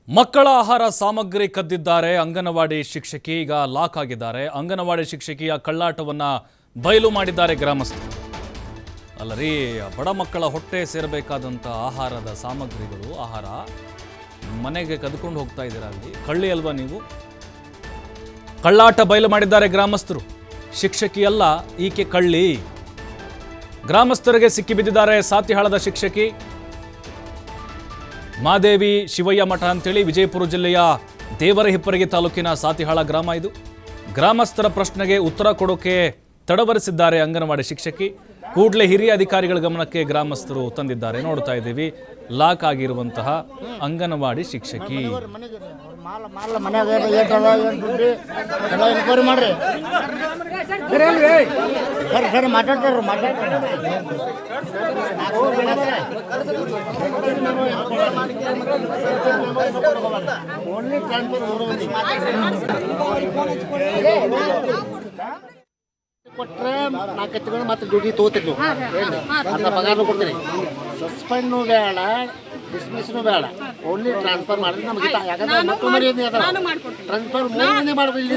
ಮಕ್ಕಳ ಆಹಾರ ಸಾಮಗ್ರಿ ಕದ್ದಿದ್ದಾರೆ ಅಂಗನವಾಡಿ ಶಿಕ್ಷಕಿ ಈಗ ಲಾಕ್ ಆಗಿದ್ದಾರೆ. ಅಂಗನವಾಡಿ ಶಿಕ್ಷಕಿಯ ಕಳ್ಳಾಟವನ್ನ ಬಯಲು ಮಾಡಿದ್ದಾರೆ ಗ್ರಾಮಸ್ಥರು. ಅಲ್ಲರಿ, ಬಡ ಮಕ್ಕಳ ಹೊಟ್ಟೆ ಸೇರಬೇಕಾದಂಥ ಆಹಾರದ ಸಾಮಗ್ರಿಗಳು, ಆಹಾರ ಮನೆಗೆ ಕದ್ಕೊಂಡು ಹೋಗ್ತಾ ಇದ್ದೀರಾ. ಅಲ್ಲಿ ಕಳ್ಳಿ ಅಲ್ವಾ ನೀವು? ಕಳ್ಳಾಟ ಬಯಲು ಮಾಡಿದ್ದಾರೆ ಗ್ರಾಮಸ್ಥರು. ಶಿಕ್ಷಕಿಯಲ್ಲ, ಈಕೆ ಕಳ್ಳಿ. ಗ್ರಾಮಸ್ಥರಿಗೆ ಸಿಕ್ಕಿಬಿದ್ದಿದ್ದಾರೆ ಸಾತಿಹಾಳದ ಶಿಕ್ಷಕಿ. ಮಾದೇವಿ ಶಿವಯ್ಯ ಮಠ ಅಂತೇಳಿ ವಿಜಯಪುರ ಜಿಲ್ಲೆಯ ದೇವರಹಿಪ್ಪರಗಿ ತಾಲೂಕಿನ ಸಾತಿಹಾಳ ಗ್ರಾಮ ಇದು. ಗ್ರಾಮಸ್ಥರ ಪ್ರಶ್ನೆಗೆ ಉತ್ತರ ಕೊಡೋಕೆ ತಡವರಿಸಿದ್ದಾರೆ ಅಂಗನವಾಡಿ ಶಿಕ್ಷಕಿ. ಕೂಡಲೇ ಹಿರಿಯ ಅಧಿಕಾರಿಗಳ ಗಮನಕ್ಕೆ ಗ್ರಾಮಸ್ಥರು ತಂದಿದ್ದಾರೆ. ನೋಡ್ತಾ ಇದ್ದೀವಿ, ಲಾಕ್ ಆಗಿರುವಂತಹ ಅಂಗನವಾಡಿ ಶಿಕ್ಷಕಿ. ಕೊಟ್ರೆ 4 ತಿಂಗಳು ಮತ್ತೆ ಡ್ಯೂಟಿ ತಗೋತೀರಿ ನೀವು. ಅಂತ ಪಗಾರನು ಕೊಡ್ತೀರಿ. ಸಸ್ಪೆಂಡ್ನು ಬೇಡ, ಡಿಸ್ಮಿಸ್ನು ಬೇಡ, ಓನ್ಲಿ ಟ್ರಾನ್ಸ್ಫರ್ ಮಾಡಿದ್ರೆ ನಮಗೆ. ಯಾಕಂದ್ರೆ ಮಕ್ಕಳು ಮರಿ ಟ್ರಾನ್ಸ್ಫರ್ ಮೂರನೇ ಮಾಡಬೇಕು.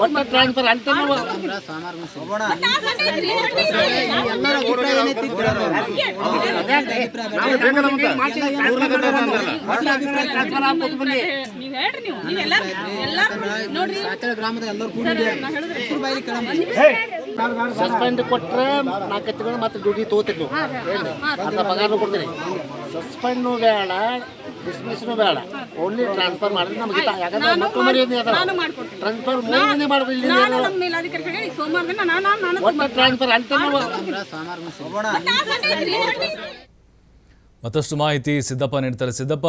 ಒಟ್ಟು ಟ್ರಾನ್ಸ್ಫರ್ ಅಂತ ಸಸ್ಪೆಂಡ್ ಕೊಟ್ರೆ 4 ತಿಂಗಳು ಮತ್ತೆ ಡ್ಯೂಟಿ ತಗೋತೀರಿ ನೀವು. ಅಂತ ಪಗಾರನು ಕೊಡ್ತೀರಿ. ಸಸ್ಪೆಂಡ್ನು ಬೇಡ, ಡಿಸ್ಮಿಸ್ನು ಬೇಡ, ಓನ್ಲಿ ಟ್ರಾನ್ಸ್ಫರ್ ಮಾಡಿದ್ರೆ ನಮಗೆ. ಯಾಕಂದ್ರೆ ಮಕ್ಕಳು ಮರಿ ಟ್ರಾನ್ಸ್ಫರ್ ಮೂರನೇ ಮಾಡಬೇಕು. ಒಟ್ಟು ಟ್ರಾನ್ಸ್ಫರ್ ಅಂತ ಮತ್ತಷ್ಟು ಮಾಹಿತಿ ಸಿದ್ದಪ್ಪ ನೀಡ್ತಾರೆ. ಸಿದ್ದಪ್ಪ,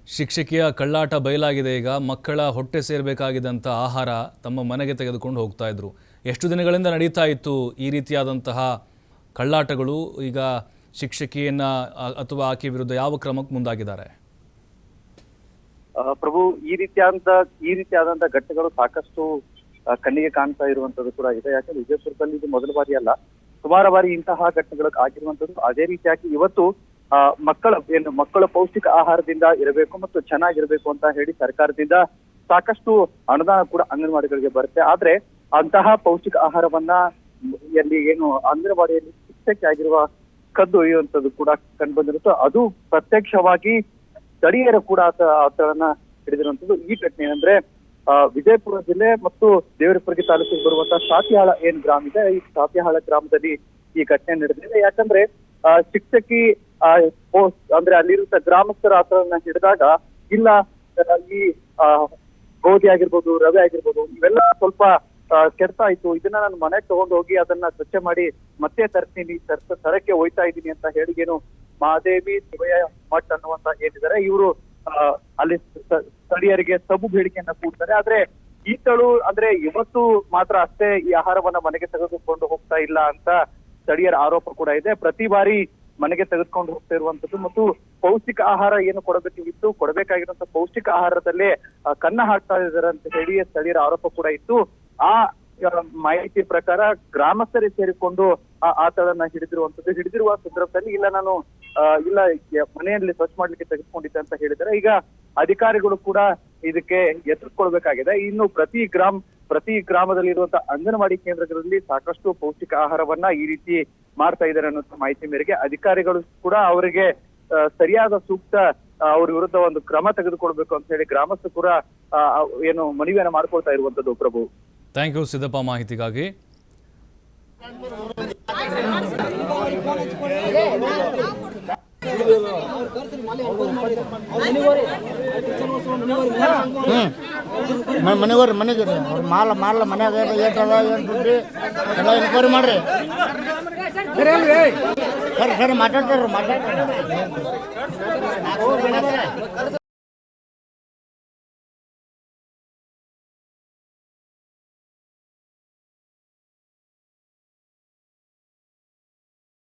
ಶಿಕ್ಷಕಿಯ ಕಳ್ಳಾಟ ಬಯಲಾಗಿದೆ. ಈಗ ಮಕ್ಕಳ ಹೊಟ್ಟೆ ಸೇರಬೇಕಾಗಿದ್ದಂಥ ಆಹಾರ ತಮ್ಮ ಮನೆಗೆ ತೆಗೆದುಕೊಂಡು ಹೋಗ್ತಾ ಇದ್ರು. ಎಷ್ಟು ದಿನಗಳಿಂದ ನಡೀತಾ ಇತ್ತು ಈ ರೀತಿಯಾದಂತಹ ಕಳ್ಳಾಟಗಳು? ಈಗ ಶಿಕ್ಷಕಿಯನ್ನ ಅಥವಾ ಆಕೆ ವಿರುದ್ಧ ಯಾವ ಕ್ರಮಕ್ಕೆ ಮುಂದಾಗಿದ್ದಾರೆ? ಪ್ರಭು, ಈ ರೀತಿಯಾದಂತ ಘಟ್ಟಗಳು ಸಾಕಷ್ಟು ಕಣ್ಣಿಗೆ ಕಾಣ್ತಾ ಇರುವಂತದ್ದು ಕೂಡ ಇದೆ. ಯಾಕಂದ್ರೆ ವಿಜಯಪುರದಲ್ಲಿ ಇದು ಮೊದಲ ಬಾರಿ ಅಲ್ಲ, ಸುಮಾರು ಬಾರಿ ಇಂತಹ ಘಟ್ಟಗಳು ಆಗಿರುವಂತದ್ದು. ಅದೇ ರೀತಿಯಾಗಿ ಇವತ್ತು ಮಕ್ಕಳ ಪೌಷ್ಟಿಕ ಆಹಾರದಿಂದ ಇರಬೇಕು ಮತ್ತು ಚೆನ್ನಾಗಿರ್ಬೇಕು ಅಂತ ಹೇಳಿ ಸರ್ಕಾರದಿಂದ ಸಾಕಷ್ಟು ಅನುದಾನ ಕೂಡ ಅಂಗನವಾಡಿಗಳಿಗೆ ಬರುತ್ತೆ. ಆದ್ರೆ ಅಂತಹ ಪೌಷ್ಟಿಕ ಆಹಾರವನ್ನ ಅಂಗನವಾಡಿಯಲ್ಲಿ ಶಿಕ್ಷಕಿ ಆಗಿರುವ ಕದ್ದು ಒಯ್ಯುವಂಥದ್ದು ಕೂಡ ಕಂಡು ಬಂದಿರುತ್ತೋ, ಅದು ಪ್ರತ್ಯಕ್ಷವಾಗಿ ಸ್ಥಳೀಯರು ಕೂಡ ಆತಳನ್ನ ಹಿಡಿದಿರುವಂತದ್ದು. ಈ ಘಟನೆ ಅಂದ್ರೆ ವಿಜಯಪುರ ಜಿಲ್ಲೆ ಮತ್ತು ದೇವರಹಿಪ್ಪರಗಿ ತಾಲೂಕಿಗೆ ಬರುವಂತಹ ಸಾತಿಹಾಳ ಏನ್ ಗ್ರಾಮ ಇದೆ, ಈ ಸಾತಿಹಾಳ ಗ್ರಾಮದಲ್ಲಿ ಈ ಘಟನೆ ನಡೆದಿದೆ. ಯಾಕಂದ್ರೆ ಶಿಕ್ಷಕಿ ಅಂದ್ರೆ ಅಲ್ಲಿರುವಂತ ಗ್ರಾಮಸ್ಥರ ಆತಳನ್ನ ಹಿಡಿದಾಗ, ಇಲ್ಲ ಈ ಗೋಧಿ ಆಗಿರ್ಬೋದು, ರವೆ ಆಗಿರ್ಬೋದು, ಇವೆಲ್ಲ ಸ್ವಲ್ಪ ಕೆಡ್ತಾ ಇತ್ತು, ಇದನ್ನ ನಾನು ಮನೆಗೆ ತಗೊಂಡು ಹೋಗಿ ಅದನ್ನ ಸ್ವಚ್ಛ ಮಾಡಿ ಮತ್ತೆ ತರ್ತೀನಿ, ತರಕ್ಕೆ ಹೋಯ್ತಾ ಇದ್ದೀನಿ ಅಂತ ಹೇಳಿ ಏನು ಮಾದೇವಿ ಶಿವಯ್ಯ ಮಠ್ ಅನ್ನುವಂತ ಏನಿದ್ದಾರೆ ಇವರು ಅಲ್ಲಿ ಸ್ಥಳೀಯರಿಗೆ ಸಬು ಬೇಡಿಕೆಯನ್ನ ಕೂಡ್ತಾರೆ. ಆದ್ರೆ ಈತಳು ಅಂದ್ರೆ ಇವತ್ತು ಮಾತ್ರ ಅಷ್ಟೇ ಈ ಆಹಾರವನ್ನ ಮನೆಗೆ ತೆಗೆದುಕೊಂಡು ಹೋಗ್ತಾ ಇಲ್ಲ ಅಂತ ಸ್ಥಳೀಯರ ಆರೋಪ ಕೂಡ ಇದೆ. ಪ್ರತಿ ಬಾರಿ ಮನೆಗೆ ತೆಗೆದುಕೊಂಡು ಹೋಗ್ತಾ ಇರುವಂತದ್ದು ಮತ್ತು ಪೌಷ್ಟಿಕ ಆಹಾರ ಏನು ಕೊಡಬೇಕಾಗಿರುವಂತ ಪೌಷ್ಟಿಕ ಆಹಾರದಲ್ಲೇ ಕನ್ನ ಹಾಕ್ತಾ ಇದ್ದಾರೆ ಅಂತ ಹೇಳಿ ಸ್ಥಳೀಯರ ಆರೋಪ ಕೂಡ ಇತ್ತು. ಆ ಮಾಹಿತಿ ಪ್ರಕಾರ ಗ್ರಾಮಸ್ಥರೇ ಸೇರಿಕೊಂಡು ಆತಳನ್ನ ಹಿಡಿದಿರುವ ಸಂದರ್ಭದಲ್ಲಿ ಇಲ್ಲ ಮನೆಯಲ್ಲಿ ಸ್ವಚ್ಛ ಮಾಡ್ಲಿಕ್ಕೆ ತೆಗೆದುಕೊಂಡಿದ್ದೆ ಅಂತ ಹೇಳಿದ್ದಾರೆ. ಈಗ ಅಧಿಕಾರಿಗಳು ಕೂಡ ಇದಕ್ಕೆ ಎದುರಿಸ್ಕೊಳ್ಬೇಕಾಗಿದೆ. ಇನ್ನು ಪ್ರತಿ ಗ್ರಾಮದಲ್ಲಿರುವಂತಹ ಅಂಗನವಾಡಿ ಕೇಂದ್ರಗಳಲ್ಲಿ ಸಾಕಷ್ಟು ಪೌಷ್ಟಿಕ ಆಹಾರವನ್ನ ಈ ರೀತಿ ಮಾಡ್ತಾ ಇದ್ದಾರೆ ಅನ್ನೋ ಮಾಹಿತಿ ಮೇರೆಗೆ ಅಧಿಕಾರಿಗಳು ಕೂಡ ಅವರಿಗೆ ಸರಿಯಾದ ಸೂಕ್ತ ಅವ್ರ ವಿರುದ್ಧ ಒಂದು ಕ್ರಮ ತೆಗೆದುಕೊಳ್ಬೇಕು ಅಂತ ಹೇಳಿ ಗ್ರಾಮಸ್ಥರು ಕೂಡ ಮನವಿಯನ್ನ ಮಾಡ್ಕೊಳ್ತಾ ಇರುವಂತದ್ದು. ಪ್ರಭು, ಥ್ಯಾಂಕ್ ಯು ಸಿದ್ದಪ್ಪ ಮಾಹಿತಿಗಾಗಿ. ಮನೆಗೆ ಮಾಲ ಮನ್ಯಾಗ ಏನು ದುಡ್ಡು ಎಲ್ಲ ಎನ್ಕ್ವೈರಿ ಮಾಡ್ರಿ. ಸರಿ ಮಾತಾಡ್ತಾರ